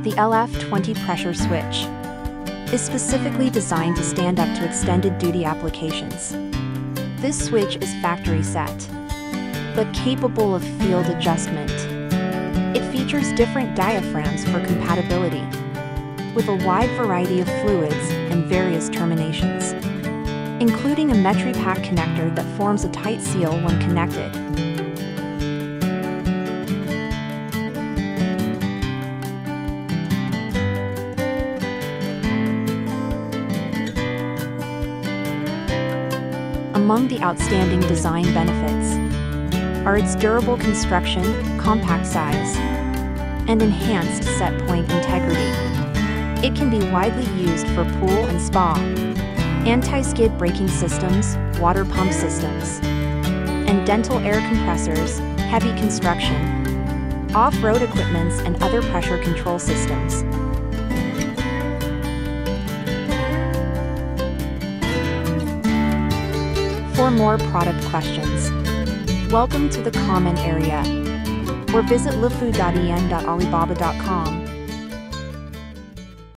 The LF20 pressure switch is specifically designed to stand up to extended duty applications. This switch is factory set, but capable of field adjustment. It features different diaphragms for compatibility, with a wide variety of fluids and various terminations, including a MetriPack connector that forms a tight seal when connected. Among the outstanding design benefits are its durable construction, compact size, and enhanced set point integrity. It can be widely used for pool and spa, anti-skid braking systems, water pump systems, and dental air compressors, heavy construction, off-road equipments, and other pressure control systems. For more product questions, welcome to the comment area or visit lf20.alibaba.com.